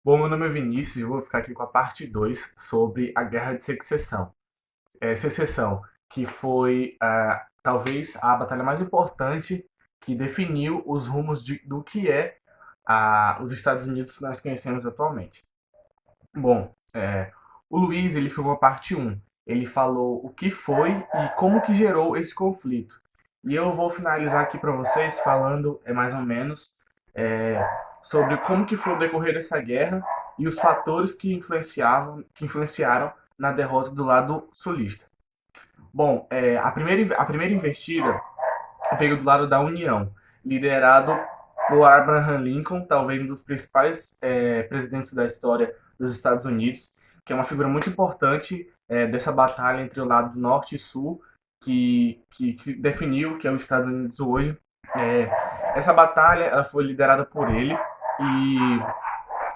Bom, meu nome é Vinícius e eu vou ficar aqui com a parte 2 sobre a Guerra de Secessão, que foi talvez a batalha mais importante que definiu os rumos do que é os Estados Unidos que nós conhecemos atualmente. Bom, o Luiz ele ficou a parte um. Ele falou o que foi e como que gerou esse conflito. E eu vou finalizar aqui para vocês falando mais ou menos é, sobre como que foi o decorrer dessa guerra e os fatores que influenciaram na derrota do lado sulista. Bom, a primeira investida veio do lado da União, liderado por Abraham Lincoln, talvez um dos principais presidentes da história dos Estados Unidos, que é uma figura muito importante dessa batalha entre o lado norte e sul, que definiu o que é os Estados Unidos hoje. É, essa batalha ela foi liderada por ele e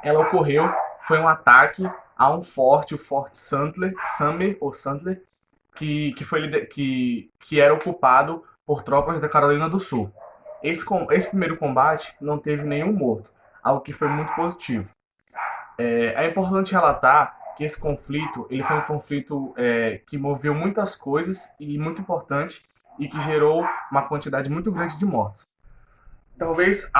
ela ocorreu, foi um ataque a um forte, o Forte Sumter, que era ocupado por tropas da Carolina do Sul. Esse primeiro combate não teve nenhum morto, algo que foi muito positivo. É importante relatar que esse conflito ele foi um conflito que moveu muitas coisas e muito importante e que gerou uma quantidade muito grande de mortes. Talvez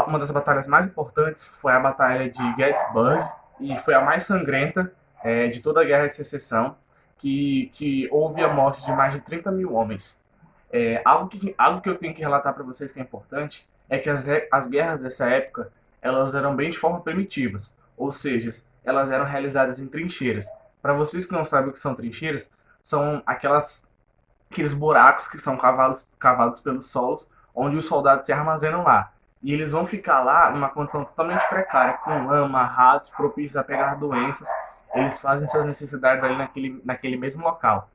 uma das batalhas mais importantes foi a Batalha de Gettysburg e foi a mais sangrenta de toda a Guerra de Secessão, que houve a morte de mais de 30 mil homens. Algo que eu tenho que relatar para vocês que é importante é que as guerras dessa época elas eram bem de forma primitivas, ou seja, elas eram realizadas em trincheiras. Para vocês que não sabem o que são trincheiras, são aqueles buracos que são cavados pelos solos, onde os soldados se armazenam lá. E eles vão ficar lá numa condição totalmente precária, com lama, ratos, propícios a pegar doenças. Eles fazem suas necessidades ali naquele mesmo local.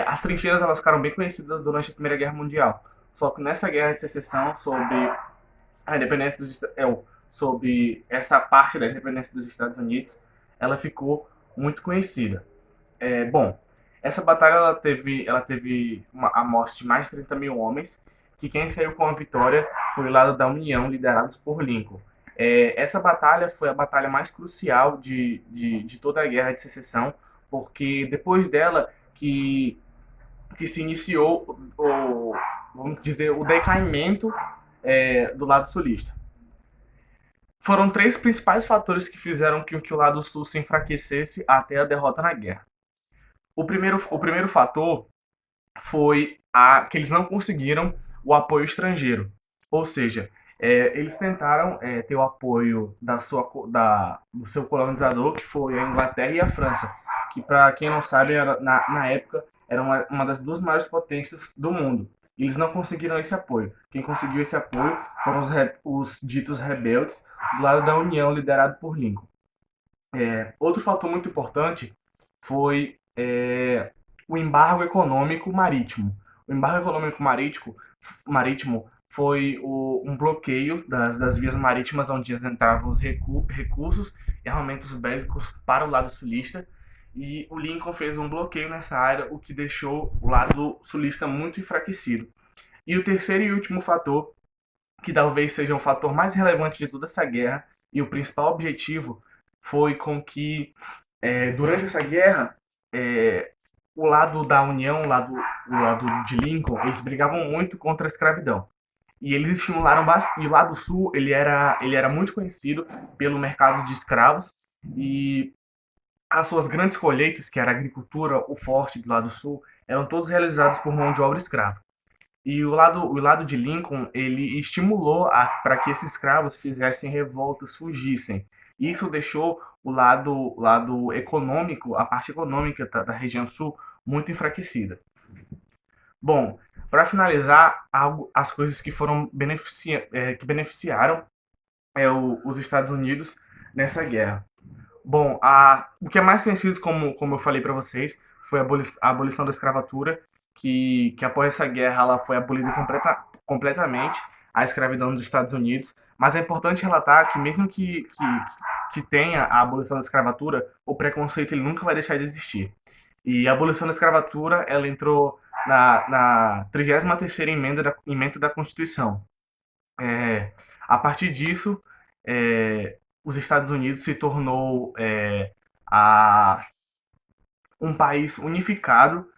As trincheiras elas ficaram bem conhecidas durante a Primeira Guerra Mundial. Só que nessa guerra de secessão, sobre a independência sobre essa parte da independência dos Estados Unidos, ela ficou muito conhecida. Bom, essa batalha ela teve a morte de mais de 30 mil homens, que quem saiu com a vitória foi o lado da União, liderados por Lincoln. Essa batalha foi a batalha mais crucial de toda a Guerra de Secessão, porque depois dela que se iniciou vamos dizer, o decaimento do lado sulista. Foram três principais fatores que fizeram que o lado sul se enfraquecesse até a derrota na guerra. O primeiro fator foi que eles não conseguiram o apoio estrangeiro. Ou seja, eles tentaram ter o apoio do seu colonizador, que foi a Inglaterra e a França, que, para quem não sabe, na época era uma das duas maiores potências do mundo. Eles não conseguiram esse apoio. Quem conseguiu esse apoio foram os ditos rebeldes do lado da União, liderado por Lincoln. Outro fator muito importante foi o embargo econômico marítimo. O embargo econômico marítimo foi um bloqueio das vias marítimas onde entravam os recursos e armamentos bélicos para o lado sulista. E o Lincoln fez um bloqueio nessa área, o que deixou o lado sulista muito enfraquecido. E o terceiro e último fator, que talvez seja o fator mais relevante de toda essa guerra e o principal objetivo, foi com que durante essa guerra o lado da União, o lado de Lincoln, eles brigavam muito contra a escravidão. E eles estimularam bastante. E o lado sul, ele era muito conhecido pelo mercado de escravos. E as suas grandes colheitas, que era a agricultura, o forte do lado sul, eram todos realizados por mão de obra escrava. E o lado de Lincoln, ele estimulou para que esses escravos fizessem revoltas, fugissem. Isso deixou o lado econômico, a parte econômica da região sul, muito enfraquecida. Bom, para finalizar, as coisas que que beneficiaram os Estados Unidos nessa guerra. Bom, o que é mais conhecido, como eu falei para vocês, foi a abolição da escravatura, que após essa guerra ela foi abolida completamente, a escravidão dos Estados Unidos. Mas é importante relatar que mesmo que tenha a abolição da escravatura, o preconceito ele nunca vai deixar de existir. E a abolição da escravatura ela entrou na 33ª emenda da Constituição. A partir disso, os Estados Unidos se tornou a, um país unificado,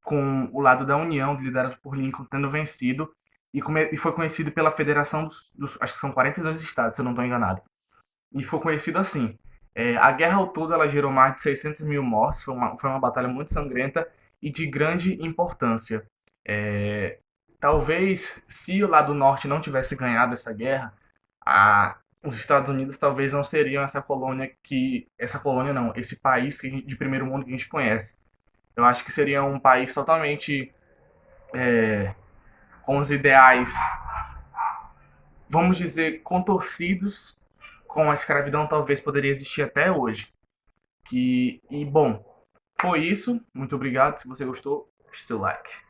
com o lado da União, liderado por Lincoln, tendo vencido, e foi conhecido pela Federação acho que são 42 estados, se eu não estou enganado. E foi conhecido assim. A guerra ao todo ela gerou mais de 600 mil mortes, foi uma batalha muito sangrenta e de grande importância. É, talvez, se o lado norte não tivesse ganhado essa guerra, os Estados Unidos talvez não seriam essa colônia não, esse país de primeiro mundo que a gente conhece. Eu acho que seria um país totalmente com os ideais, vamos dizer, contorcidos, com a escravidão talvez poderia existir até hoje. Bom, foi isso. Muito obrigado. Se você gostou, deixe seu like.